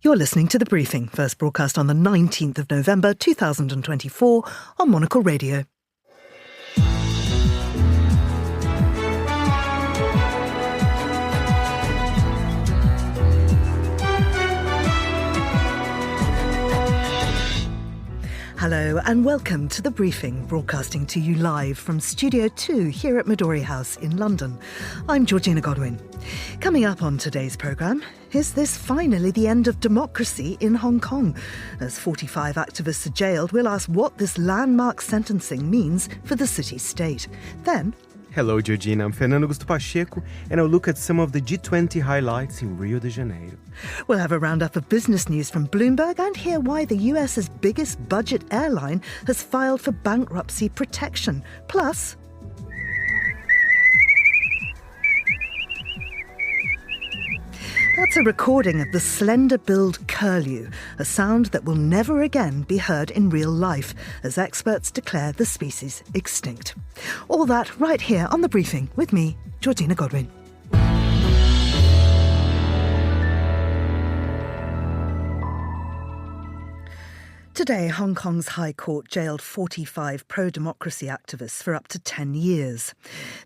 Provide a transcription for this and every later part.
You're listening to The Briefing, first broadcast on the 19th of November 2024 on Monocle Radio. Hello and welcome to The Briefing, broadcasting to you live from Studio 2 here at Midori House in London. I'm Georgina Godwin. Coming up on today's programme, is this finally the end of democracy in Hong Kong? As 45 activists are jailed, we'll ask what this landmark sentencing means for the city-state. Then... Hello, Georgina. I'm Fernando Augusto Pacheco, and I'll look at some of the G20 highlights in Rio de Janeiro. We'll have a roundup of business news from Bloomberg and hear why the US's biggest budget airline has filed for bankruptcy protection. Plus... that's a recording of the slender-billed curlew, a sound that will never again be heard in real life, as experts declare the species extinct. All that right here on The Briefing with me, Georgina Godwin. Today, Hong Kong's High Court jailed 45 pro-democracy activists for up to 10 years.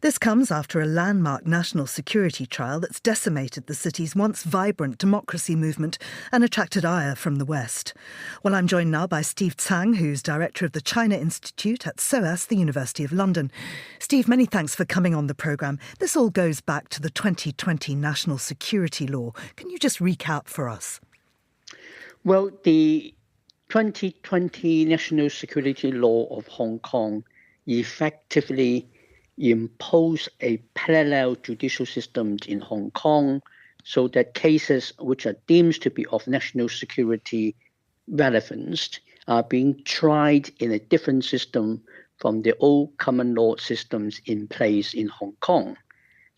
This comes after a landmark national security trial that's decimated the city's once vibrant democracy movement and attracted ire from the West. Well, I'm joined now by Steve Tsang, who's director of the China Institute at SOAS, the University of London. Steve, many thanks for coming on the programme. This all goes back to the 2020 National Security Law. Can you just recap for us? Well, the 2020 National Security Law of Hong Kong effectively imposed a parallel judicial system in Hong Kong so that cases which are deemed to be of national security relevance are being tried in a different system from the old common law systems in place in Hong Kong.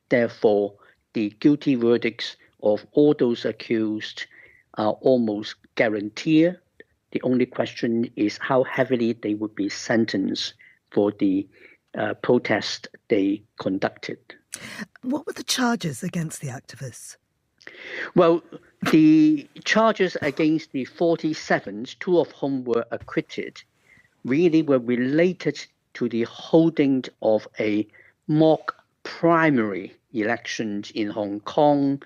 Therefore, the guilty verdicts of all those accused are almost guaranteed. The only question is how heavily they would be sentenced for the protest they conducted. What were the charges against the activists? Well, the charges against the 47, two of whom were acquitted, really were related to the holding of a mock primary election in Hong Kong,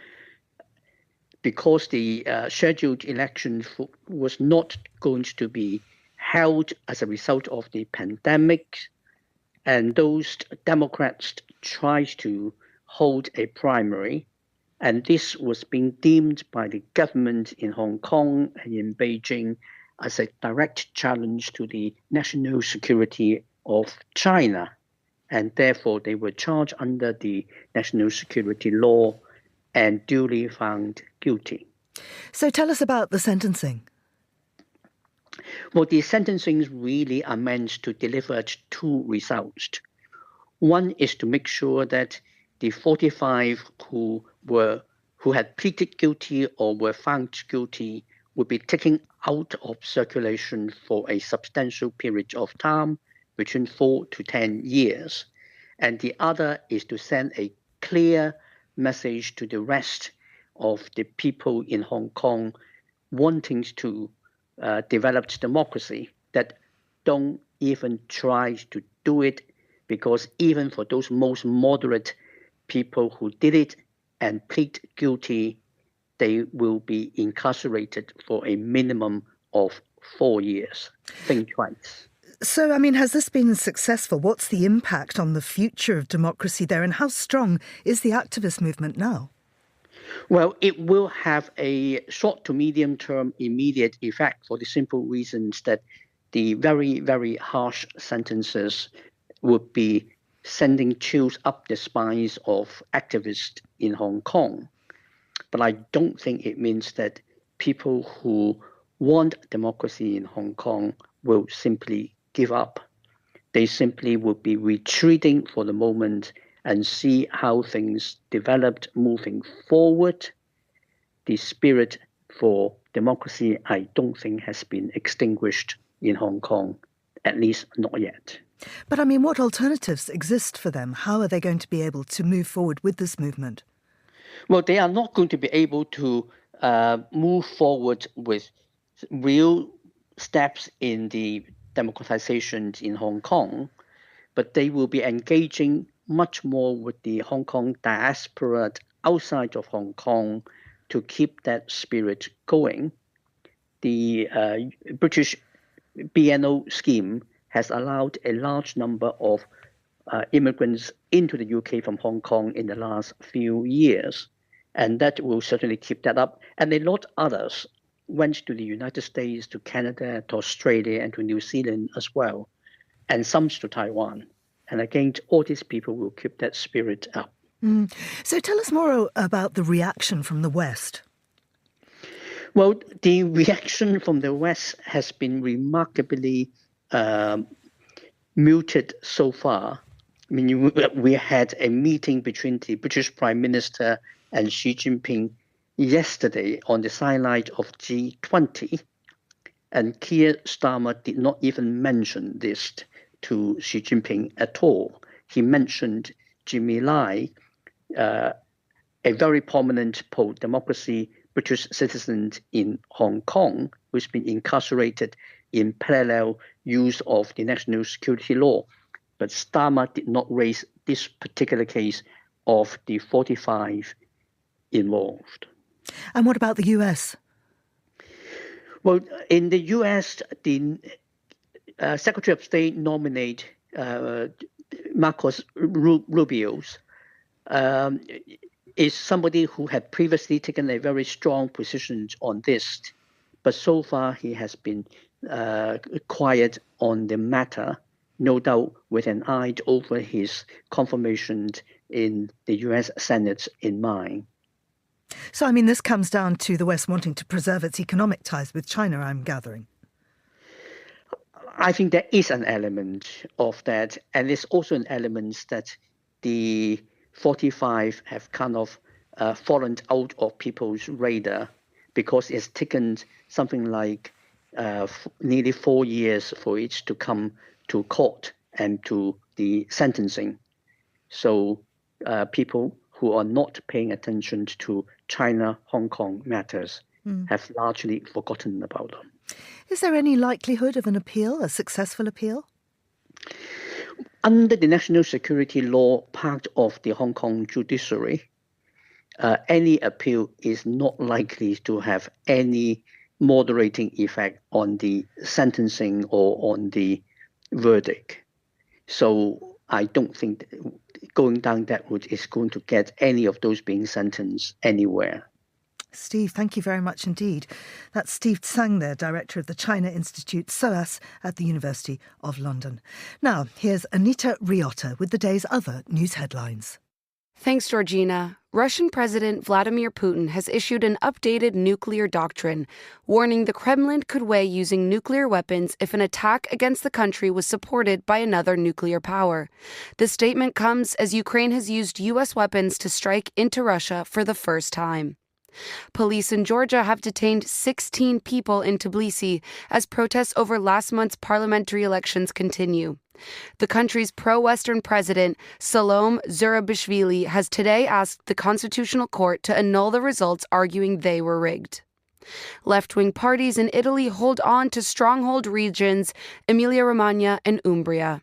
because the scheduled election was not going to be held as a result of the pandemic, and those Democrats tried to hold a primary, and this was being deemed by the government in Hong Kong and in Beijing as a direct challenge to the national security of China, and therefore they were charged under the national security law and duly found guilty. So tell us about the sentencing. Well, the sentencings really are meant to deliver two results. One is to make sure that the 45 who had pleaded guilty or were found guilty would be taken out of circulation for a substantial period of time, between 4 to 10 years. And the other is to send a clear message to the rest of the people in Hong Kong wanting to develop democracy that don't even try to do it, because even for those most moderate people who did it and plead guilty, they will be incarcerated for a minimum of 4 years. Think twice. So, has this been successful? What's the impact on the future of democracy there, and how strong is the activist movement now? Well, it will have a short to medium term immediate effect for the simple reasons that the very, very harsh sentences would be sending chills up the spines of activists in Hong Kong. But I don't think it means that people who want democracy in Hong Kong will simply give up. They simply would be retreating for the moment and see how things developed moving forward. The spirit for democracy, I don't think, has been extinguished in Hong Kong, at least not yet. But what alternatives exist for them? How are they going to be able to move forward with this movement? Well, they are not going to be able to move forward with real steps in the democratization in Hong Kong, but they will be engaging much more with the Hong Kong diaspora outside of Hong Kong to keep that spirit going. The British BNO scheme has allowed a large number of immigrants into the UK from Hong Kong in the last few years, and that will certainly keep that up. And a lot others went to the United States, to Canada, to Australia, and to New Zealand as well, and some to Taiwan. And again, all these people will keep that spirit up. So tell us more about the reaction from the West. Well, the reaction from the West has been remarkably muted so far. I mean, we had a meeting between the British Prime Minister and Xi Jinping yesterday on the sideline of G20, and Keir Starmer did not even mention this to Xi Jinping at all. He mentioned Jimmy Lai, a very prominent pro-democracy British citizen in Hong Kong, who's been incarcerated in parallel use of the national security law. But Starmer did not raise this particular case of the 45 involved. And what about the US? Well, in the US, the Secretary of State nominate Marcos Rubio is somebody who had previously taken a very strong position on this, but so far he has been quiet on the matter, no doubt with an eye over his confirmation in the US Senate in mind. So, I mean, this comes down to the West wanting to preserve its economic ties with China, I'm gathering. I think there is an element of that, and there's also an element that the 45 have kind of fallen out of people's radar because it's taken something like nearly 4 years for it to come to court and to the sentencing. So people who are not paying attention to China-Hong Kong matters have largely forgotten about them. Is there any likelihood of an appeal, a successful appeal? Under the national security law part of the Hong Kong judiciary, any appeal is not likely to have any moderating effect on the sentencing or on the verdict. So I don't think going down that route is going to get any of those being sentenced anywhere. Steve, thank you very much indeed. That's Steve Tsang there, Director of the China Institute, SOAS, at the University of London. Now, here's Anita Riotta with the day's other news headlines. Thanks, Georgina. Russian President Vladimir Putin has issued an updated nuclear doctrine, warning the Kremlin could weigh using nuclear weapons if an attack against the country was supported by another nuclear power. The statement comes as Ukraine has used U.S. weapons to strike into Russia for the first time. Police in Georgia have detained 16 people in Tbilisi as protests over last month's parliamentary elections continue. The country's pro-Western president, Salom Zurabishvili, has today asked the Constitutional Court to annul the results, arguing they were rigged. Left-wing parties in Italy hold on to stronghold regions Emilia-Romagna and Umbria.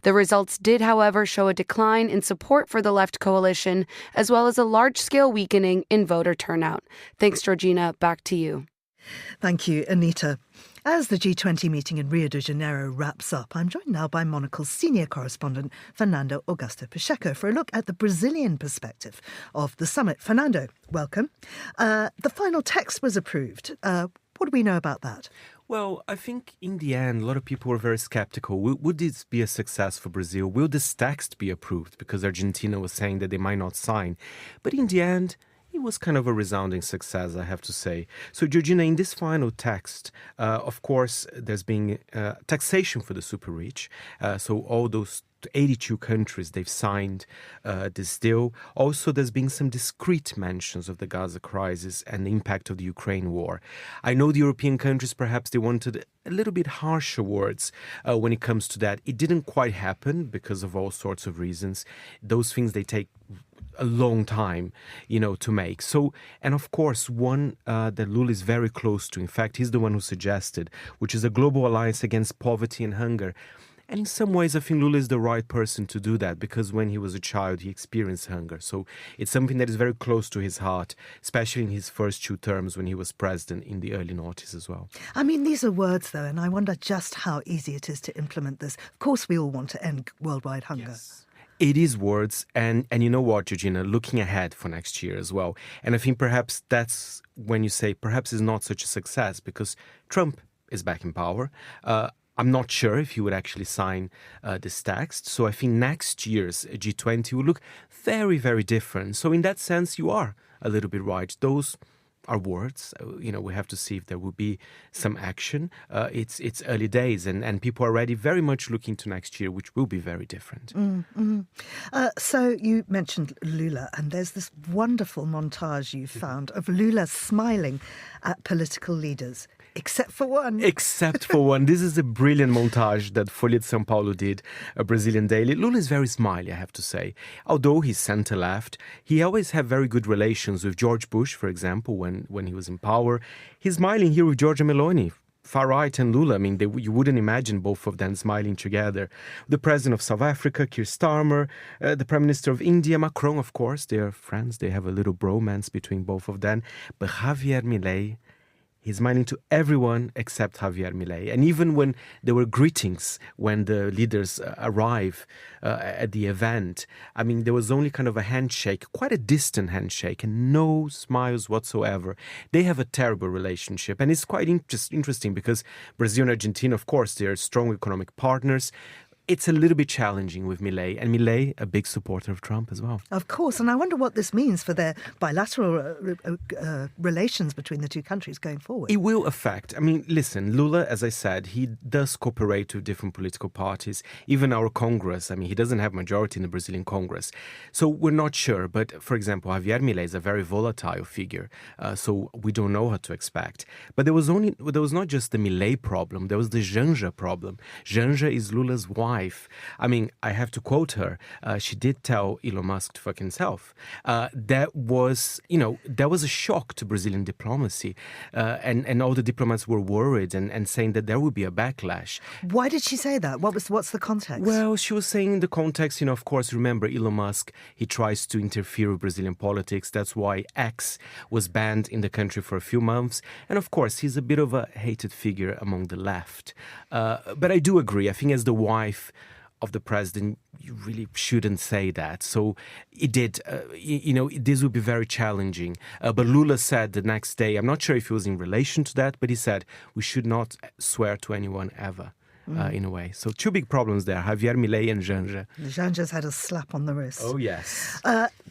The results did, however, show a decline in support for the left coalition, as well as a large-scale weakening in voter turnout. Thanks, Georgina. Back to you. Thank you, Anita. As the G20 meeting in Rio de Janeiro wraps up, I'm joined now by Monocle's senior correspondent, Fernando Augusto Pacheco, for a look at the Brazilian perspective of the summit. Fernando, welcome. The final text was approved. What do we know about that? Well, I think in the end, a lot of people were very skeptical. Would this be a success for Brazil? Will this text be approved? Because Argentina was saying that they might not sign. But in the end, it was kind of a resounding success, I have to say. So, Georgina, in this final text, of course, there's been taxation for the super rich. So all those 82 countries, they've signed this deal. Also, there's been some discreet mentions of the Gaza crisis and the impact of the Ukraine war. I know the European countries, perhaps they wanted a little bit harsher words when it comes to that. It didn't quite happen because of all sorts of reasons. Those things, they take a long time, to make. So, and of course, one that Lula is very close to, in fact, he's the one who suggested, which is a global alliance against poverty and hunger. And in some ways, I think Lula is the right person to do that because when he was a child, he experienced hunger. So it's something that is very close to his heart, especially in his first 2 terms when he was president in the early noughties as well. I mean, these are words, though, and I wonder just how easy it is to implement this. Of course, we all want to end worldwide hunger. Yes. It is words, and you know what, Georgina, looking ahead for next year as well. And I think perhaps that's when you say perhaps it's not such a success because Trump is back in power. I'm not sure if he would actually sign this text. So I think next year's G20 will look very, very different. So in that sense, you are a little bit right. Those are words. We have to see if there will be some action. It's early days and people are already very much looking to next year, which will be very different. So you mentioned Lula, and there's this wonderful montage you found of Lula smiling at political leaders. Except for one. Except for one. This is a brilliant montage that Folha de São Paulo did, a Brazilian daily. Lula is very smiley, I have to say. Although he's center-left, he always had very good relations with George Bush, for example, when he was in power. He's smiling here with Giorgia Meloni, far-right, and Lula. I mean, you wouldn't imagine both of them smiling together. The president of South Africa, Keir Starmer, the prime minister of India, Macron, of course. They are friends. They have a little bromance between both of them. But Javier Milei, he's smiling to everyone except Javier Milei. And even when there were greetings, when the leaders arrive at the event, I mean, there was only kind of a handshake, quite a distant handshake, and no smiles whatsoever. They have a terrible relationship. And it's quite interesting because Brazil and Argentina, of course, they are strong economic partners. It's a little bit challenging with Milei, and Milei, a big supporter of Trump as well. Of course, and I wonder what this means for their bilateral relations between the two countries going forward. It will affect. I mean, listen, Lula, as I said, he does cooperate with different political parties, even our Congress. I mean, he doesn't have majority in the Brazilian Congress. So we're not sure. But, for example, Javier Milei is a very volatile figure, so we don't know what to expect. But there was not just the Milei problem, there was the Janja problem. Janja is Lula's wife. I mean, I have to quote her. She did tell Elon Musk to fuck himself. That was a shock to Brazilian diplomacy. And all the diplomats were worried and saying that there would be a backlash. Why did she say that? What's the context? Well, she was saying in the context, of course, remember Elon Musk, he tries to interfere with Brazilian politics. That's why X was banned in the country for a few months. And of course, he's a bit of a hated figure among the left. But I do agree. I think as the wife of the president, you really shouldn't say that. So it did, this would be very challenging. But Lula said the next day, I'm not sure if it was in relation to that, but he said, we should not swear to anyone ever. In a way. So 2 big problems there, Javier Milei and Janja. Janja's had a slap on the wrist. Oh, yes.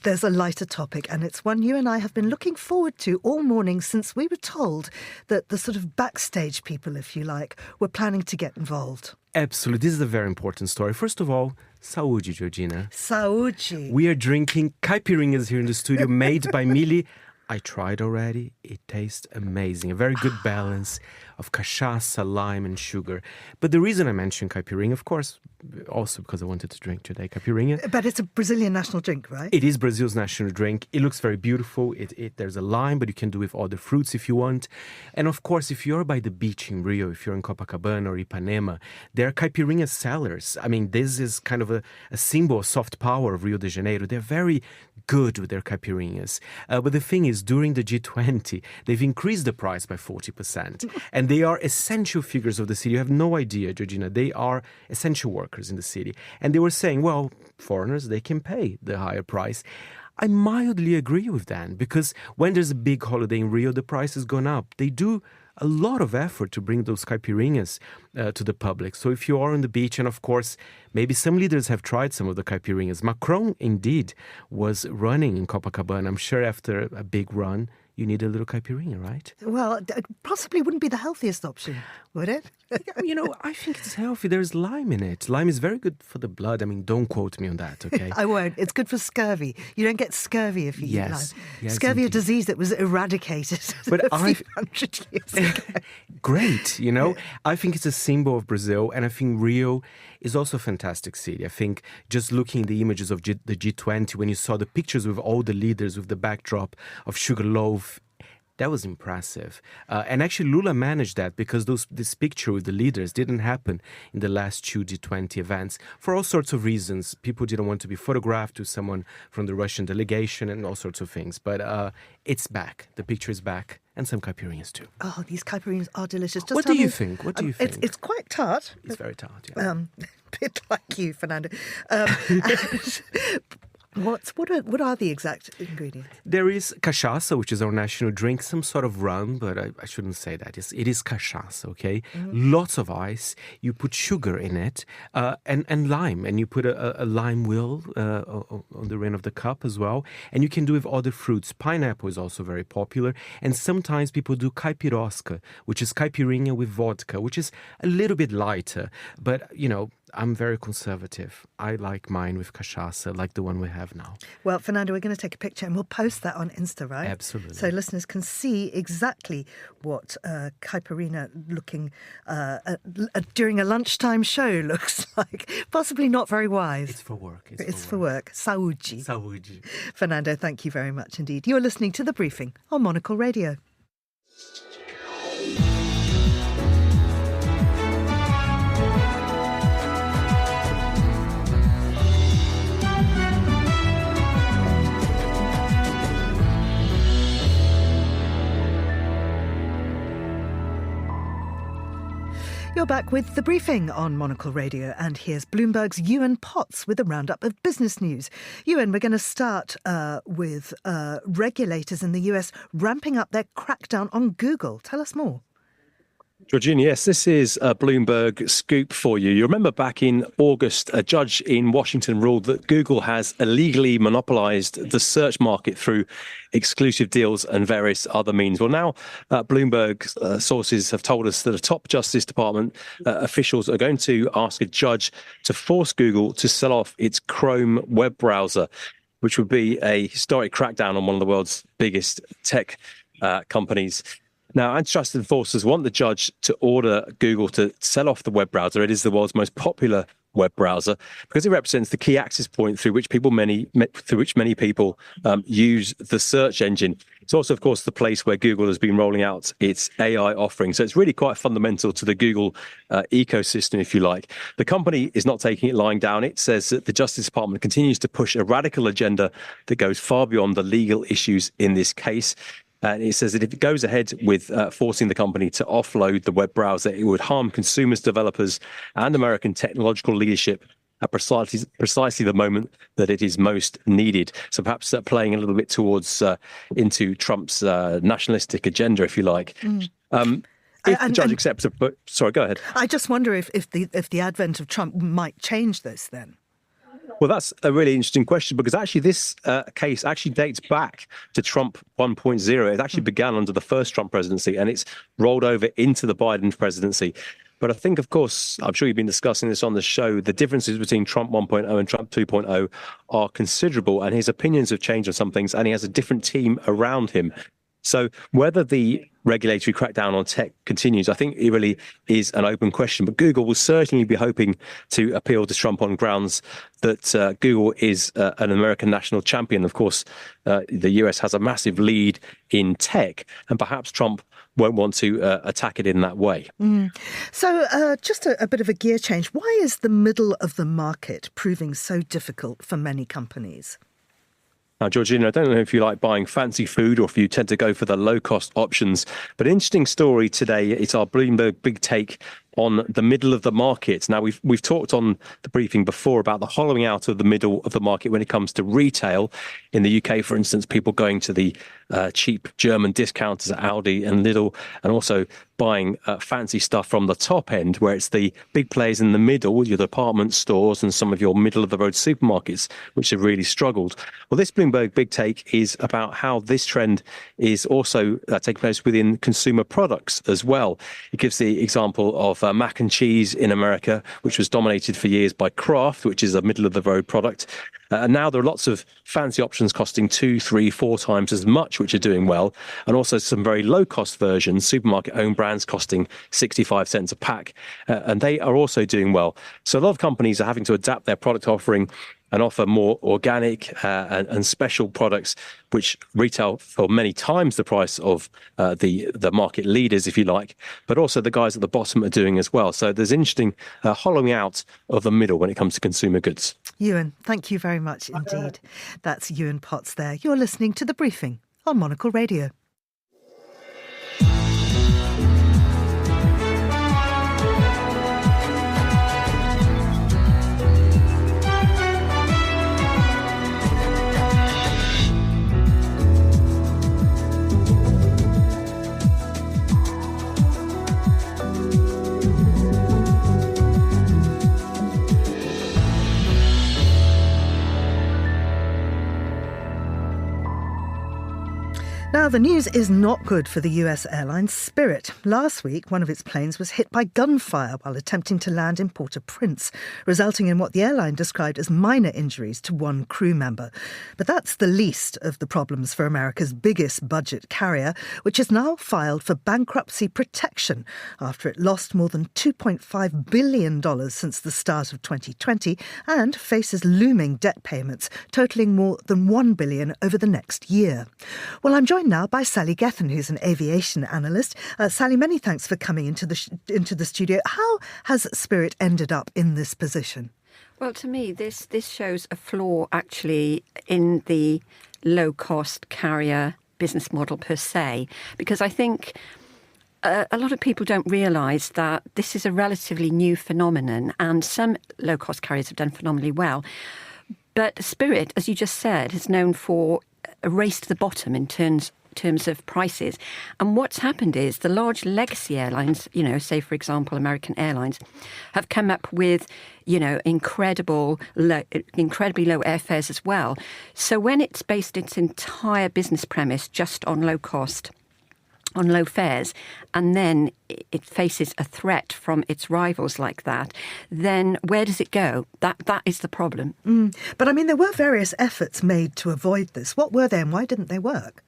There's a lighter topic, and it's one you and I have been looking forward to all morning since we were told that the sort of backstage people, if you like, were planning to get involved. Absolutely. This is a very important story. First of all, saúde, Georgina. Saúde. We are drinking caipirinhas here in the studio, made by Mili. I tried already. It tastes amazing. A very good balance of cachaça, lime and sugar. But the reason I mentioned caipirinha, of course, also because I wanted to drink today caipirinha. But it's a Brazilian national drink, right? It is Brazil's national drink. It looks very beautiful. There's a lime, but you can do with other fruits if you want. And of course, if you're by the beach in Rio, if you're in Copacabana or Ipanema, there are caipirinha sellers. I mean, this is kind of a symbol of soft power of Rio de Janeiro. They're very good with their caipirinhas. But the thing is, during the G20, they've increased the price by 40%. And they are essential figures of the city. You have no idea, Georgina. They are essential workers in the city. And they were saying, well, foreigners, they can pay the higher price. I mildly agree with that because when there's a big holiday in Rio, the price has gone up. They do a lot of effort to bring those caipirinhas to the public. So if you are on the beach, and of course, maybe some leaders have tried some of the caipirinhas. Macron, indeed, was running in Copacabana. I'm sure after a big run, you need a little caipirinha, right? Well, it possibly wouldn't be the healthiest option, would it? I think it's healthy. There's lime in it. Lime is very good for the blood. I mean, don't quote me on that, okay? I won't. It's good for scurvy. You don't get scurvy if you eat lime. Yes, scurvy, indeed. a disease that was eradicated But a few hundred years ago. Great, I think it's a symbol of Brazil, and I think Rio is also a fantastic city. I think just looking at the images of the G20, when you saw the pictures with all the leaders with the backdrop of Sugarloaf, that was impressive. And actually Lula managed that because this picture with the leaders didn't happen in the last two G20 events for all sorts of reasons. People didn't want to be photographed with someone from the Russian delegation and all sorts of things. But it's back. The picture is back. And some caipirinhas too. Oh, these caipirinhas are delicious. What do you think? It's quite tart. It's very tart, yeah. A bit like you, Fernando. What are the exact ingredients? There is cachaça, which is our national drink, some sort of rum, but I shouldn't say that. It is cachaça, okay? Lots of ice. You put sugar in it and lime, and you put a lime wheel on the rim of the cup as well. And you can do with other fruits. Pineapple is also very popular. And sometimes people do caipirosca, which is caipirinha with vodka, which is a little bit lighter. But, I'm very conservative. I like mine with cachaça, like the one we have now. Well, Fernando, we're going to take a picture and we'll post that on Insta, right? Absolutely. So listeners can see exactly what caipirinha looking during a lunchtime show looks like. Possibly not very wise. It's for work. It's for work. Saúde. Saúde. Fernando, thank you very much indeed. You're listening to The Briefing on Monocle Radio. You're back with The Briefing on Monocle Radio, and here's Bloomberg's Ewan Potts with a roundup of business news. Ewan, we're going to start with regulators in the US ramping up their crackdown on Google. Tell us more. Georgina, yes, this is a Bloomberg scoop for you. You remember back in August, a judge in Washington ruled that Google has illegally monopolized the search market through exclusive deals and various other means. Well, now Bloomberg sources have told us that a top Justice Department officials are going to ask a judge to force Google to sell off its Chrome web browser, which would be a historic crackdown on one of the world's biggest tech companies. Now, antitrust enforcers want the judge to order Google to sell off the web browser. It is the world's most popular web browser because it represents the key access point through which many people use the search engine. It's also, of course, the place where Google has been rolling out its AI offering. So it's really quite fundamental to the Google ecosystem, if you like. The company is not taking it lying down. It says that the Justice Department continues to push a radical agenda that goes far beyond the legal issues in this case. And it says that if it goes ahead with forcing the company to offload the web browser, it would harm consumers, developers, and American technological leadership at precisely the moment that it is most needed. So perhaps playing a little bit towards into Trump's nationalistic agenda, if you like. If the judge accepts it, but sorry, go ahead. I just wonder if the advent of Trump might change this then. Well, that's a really interesting question because actually this case actually dates back to Trump 1.0. It actually began under the first Trump presidency and it's rolled over into the Biden presidency. But I think, of course, I'm sure you've been discussing this on the show, the differences between Trump 1.0 and Trump 2.0 are considerable and his opinions have changed on some things and he has a different team around him. So whether the regulatory crackdown on tech continues, I think it really is an open question. But Google will certainly be hoping to appeal to Trump on grounds that Google is an American national champion. Of course, the US has a massive lead in tech, and perhaps Trump won't want to attack it in that way. So just a bit of a gear change. Why is the middle of the market proving so difficult for many companies? Now, Georgina, I don't know if you like buying fancy food or if you tend to go for the low-cost options, but an interesting story today. It's our Bloomberg Big Take on the middle of the market. Now, we've talked on the briefing before about the hollowing out of the middle of the market when it comes to retail. In the UK, for instance, people going to the cheap German discounters at Aldi and Lidl, and also buying fancy stuff from the top end, where it's the big players in the middle, your department stores and some of your middle-of-the-road supermarkets, which have really struggled. Well, this Bloomberg Big Take is about how this trend is also taking place within consumer products as well. It gives the example of mac and cheese in America, which was dominated for years by Kraft, which is a middle-of-the-road product. And now there are lots of fancy options costing 2, 3, 4 times as much, which are doing well. And also some very low-cost versions, supermarket-owned brands costing 65 cents a pack. And they are also doing well. So a lot of companies are having to adapt their product offering and offer more organic and special products, which retail for many times the price of the market leaders, if you like, but also the guys at the bottom are doing as well. So there's interesting hollowing out of the middle when it comes to consumer goods. Ewan, thank you very much indeed. That's Ewan Potts there. You're listening to The Briefing on Monocle Radio. Now, the news is not good for the US airline Spirit. Last week, one of its planes was hit by gunfire while attempting to land in Port-au-Prince, resulting in what the airline described as minor injuries to one crew member. But that's the least of the problems for America's biggest budget carrier, which has now filed for bankruptcy protection after it lost more than $2.5 billion since the start of 2020 and faces looming debt payments totalling more than $1 billion over the next year. Well, I'm joined now by Sally Gethin, who's an aviation analyst. Sally, many thanks for coming into the studio. How has Spirit ended up in this position? Well, to me, this shows a flaw actually in the low-cost carrier business model per se, because I think a lot of people don't realise that this is a relatively new phenomenon, and some low-cost carriers have done phenomenally well. But Spirit, as you just said, is known for a race to the bottom in terms of prices. And what's happened is the large legacy airlines, say, for example, American Airlines, have come up with, incredibly low airfares as well. So when it's based its entire business premise just on low cost, on low fares, and then it faces a threat from its rivals like that, then where does it go? That is the problem. But I mean, there were various efforts made to avoid this. What were they and why didn't they work?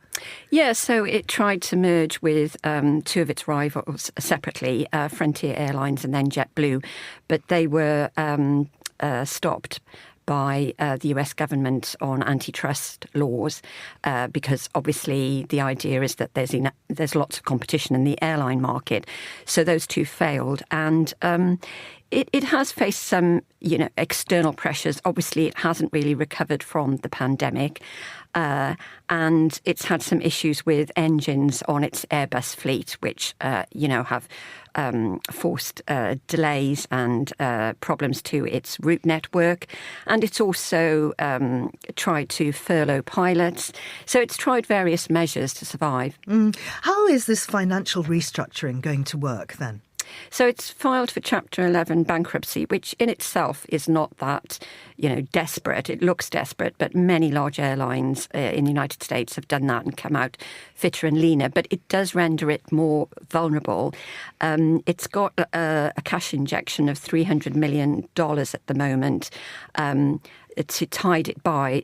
Yeah, so it tried to merge with two of its rivals separately, Frontier Airlines and then JetBlue, but they were stopped by the US government on antitrust laws, because obviously the idea is that there's lots of competition in the airline market. So those two failed, and it has faced some, external pressures. Obviously, it hasn't really recovered from the pandemic. And it's had some issues with engines on its Airbus fleet, which, have forced delays and problems to its route network. And it's also tried to furlough pilots. So it's tried various measures to survive. How is this financial restructuring going to work then? So it's filed for Chapter 11 bankruptcy, which in itself is not that, desperate. It looks desperate, but many large airlines in the United States have done that and come out fitter and leaner. But it does render it more vulnerable. It's got a cash injection of $300 million at the moment. To tide it by,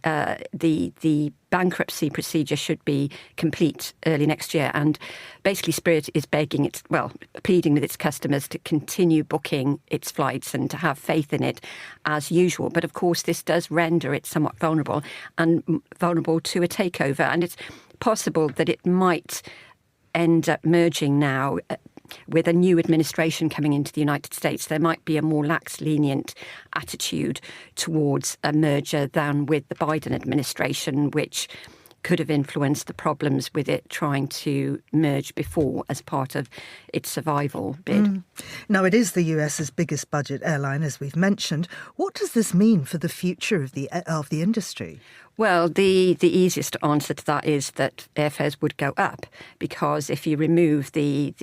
the bankruptcy procedure should be complete early next year. And basically Spirit is pleading with its customers to continue booking its flights and to have faith in it as usual. But of course, this does render it somewhat vulnerable to a takeover. And it's possible that it might end up merging now with a new administration coming into the United States. There might be a more lax, lenient attitude towards a merger than with the Biden administration, which, could have influenced the problems with it trying to merge before as part of its survival bid. Now, it is the US's biggest budget airline, as we've mentioned. What does this mean for the future of the industry? Well, the easiest answer to that is that airfares would go up, because if you remove the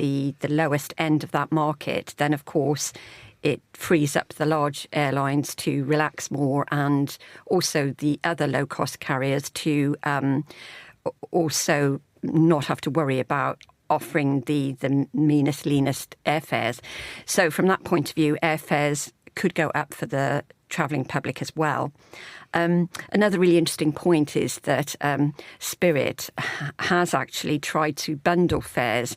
lowest end of that market, then of course it frees up the large airlines to relax more, and also the other low-cost carriers to also not have to worry about offering the meanest, leanest airfares. So from that point of view, airfares could go up for the travelling public as well. Another really interesting point is that Spirit has actually tried to bundle fares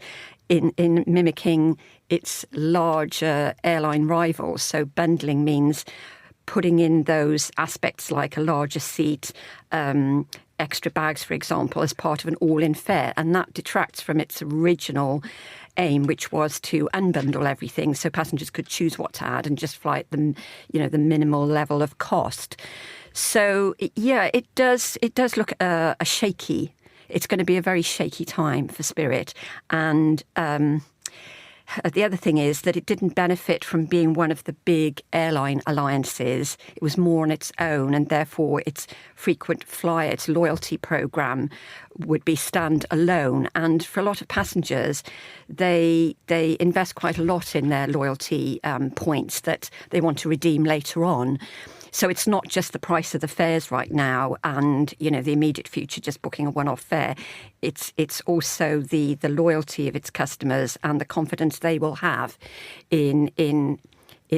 in mimicking its larger airline rivals. So bundling means putting in those aspects like a larger seat, extra bags, for example, as part of an all-in fare. And that detracts from its original aim, which was to unbundle everything so passengers could choose what to add and just fly at the minimal level of cost. So, yeah, it does look a shaky. It's going to be a very shaky time for Spirit. And the other thing is that it didn't benefit from being one of the big airline alliances. It was more on its own, and therefore its frequent flyer, its loyalty program would be stand-alone. And for a lot of passengers, they invest quite a lot in their loyalty points that they want to redeem later on. So it's not just the price of the fares right now and, the immediate future, just booking a one-off fare. It's also the loyalty of its customers and the confidence they will have in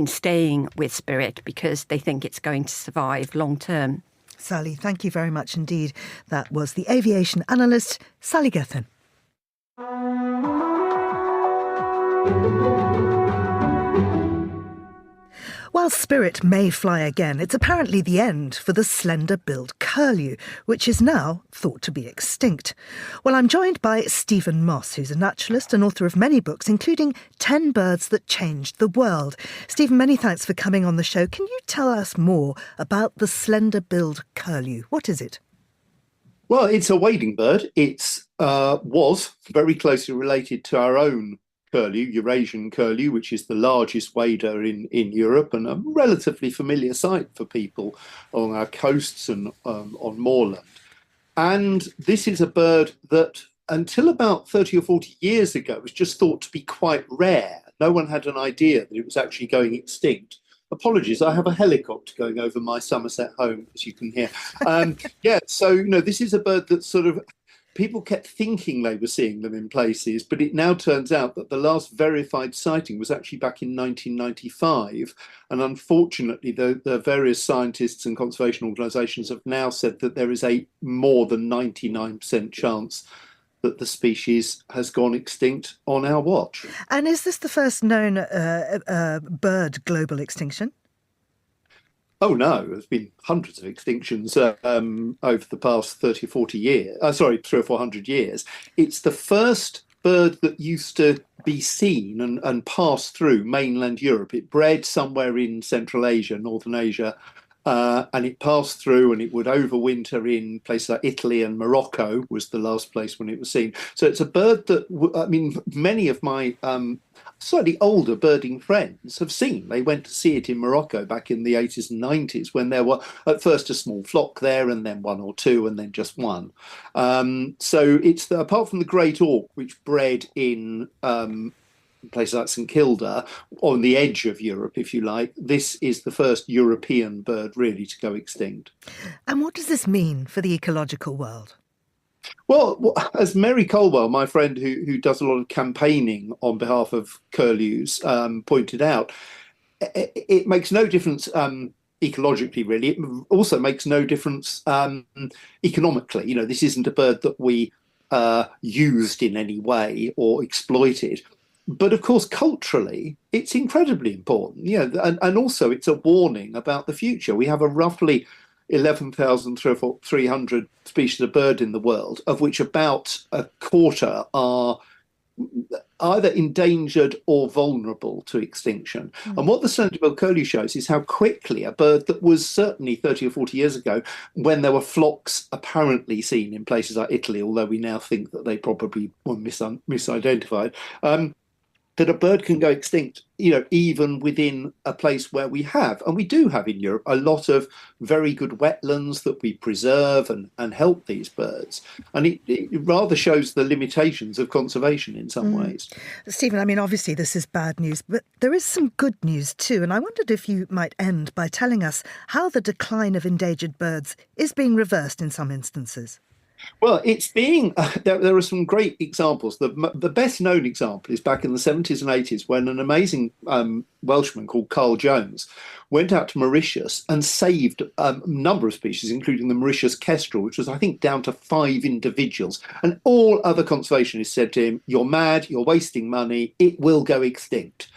staying with Spirit, because they think it's going to survive long term. Sally, thank you very much indeed. That was the aviation analyst, Sally Gethin. While Spirit may fly again, it's apparently the end for the slender-billed curlew, which is now thought to be extinct. Well, I'm joined by Stephen Moss, who's a naturalist and author of many books, including 10 Birds That Changed the World. Stephen, many thanks for coming on the show. Can you tell us more about the slender-billed curlew? What is it? Well, it's a wading bird. It was very closely related to our own curlew, Eurasian curlew, which is the largest wader in Europe and a relatively familiar sight for people along our coasts and on moorland. And this is a bird that until about 30 or 40 years ago was just thought to be quite rare. No one had an idea that it was actually going extinct. Apologies, I have a helicopter going over my Somerset home, as you can hear. So this is a bird that sort of people kept thinking they were seeing them in places, but it now turns out that the last verified sighting was actually back in 1995. And unfortunately, the various scientists and conservation organisations have now said that there is a more than 99% chance that the species has gone extinct on our watch. And is this the first known bird global extinction? Oh, no, there's been hundreds of extinctions over the past 30 or 40 years. 300 or 400 years. It's the first bird that used to be seen and pass through mainland Europe. It bred somewhere in Central Asia, Northern Asia, and it passed through and it would overwinter in places like Italy, and Morocco was the last place when it was seen. So it's a bird that, many of my slightly older birding friends have seen. They went to see it in Morocco back in the 80s and 90s when there were at first a small flock there and then one or two and then just one. So it's apart from the great auk, which bred in places like St Kilda, on the edge of Europe, if you like, this is the first European bird really to go extinct. And what does this mean for the ecological world? Well, as Mary Colwell, my friend who does a lot of campaigning on behalf of curlews, pointed out, it makes no difference ecologically, really. It also makes no difference economically. This isn't a bird that we used in any way or exploited. But of course, culturally, it's incredibly important. And also it's a warning about the future. We have a roughly 11,300 species of bird in the world, of which about a quarter are either endangered or vulnerable to extinction. And what the sandhill curlew shows is how quickly a bird that was certainly 30 or 40 years ago, when there were flocks apparently seen in places like Italy, although we now think that they probably were misidentified, that a bird can go extinct, even within a place where we have, and we do have in Europe, a lot of very good wetlands that we preserve and help these birds. And it rather shows the limitations of conservation in some ways. Stephen, I mean, obviously this is bad news, but there is some good news too. And I wondered if you might end by telling us how the decline of endangered birds is being reversed in some instances. Well, it's being there are some great examples. The best known example is back in the 70s and 80s when an amazing Welshman called Carl Jones went out to Mauritius and saved a number of species, including the Mauritius kestrel, which was, I think, down to 5 individuals. And all other conservationists said to him, "You're mad, you're wasting money, it will go extinct."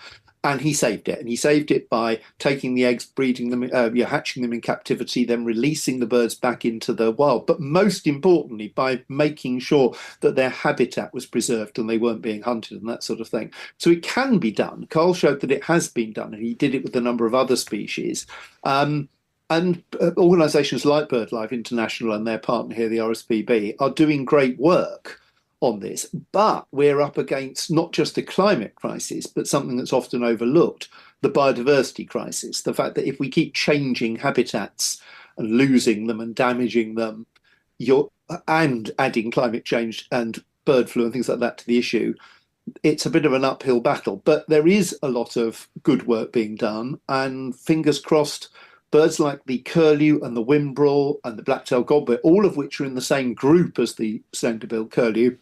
And he saved it. And he saved it by taking the eggs, breeding them, hatching them in captivity, then releasing the birds back into the wild. But most importantly, by making sure that their habitat was preserved and they weren't being hunted and that sort of thing. So it can be done. Carl showed that it has been done, and he did it with a number of other species. And organisations like BirdLife International and their partner here, the RSPB, are doing great work on this, but we're up against not just a climate crisis, but something that's often overlooked, the biodiversity crisis. The fact that if we keep changing habitats and losing them and damaging them, and adding climate change and bird flu and things like that to the issue, it's a bit of an uphill battle. But there is a lot of good work being done, and fingers crossed, birds like the curlew and the whimbrel and the black-tailed godwit, all of which are in the same group as the slender-billed curlew,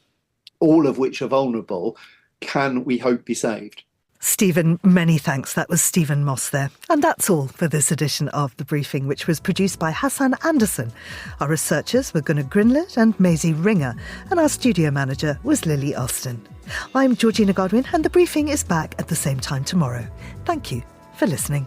all of which are vulnerable, can, we hope, be saved. Stephen, many thanks. That was Stephen Moss there. And that's all for this edition of The Briefing, which was produced by Hassan Anderson. Our researchers were Gunnar Grinlett and Maisie Ringer, and our studio manager was Lily Austin. I'm Georgina Godwin, and The Briefing is back at the same time tomorrow. Thank you for listening.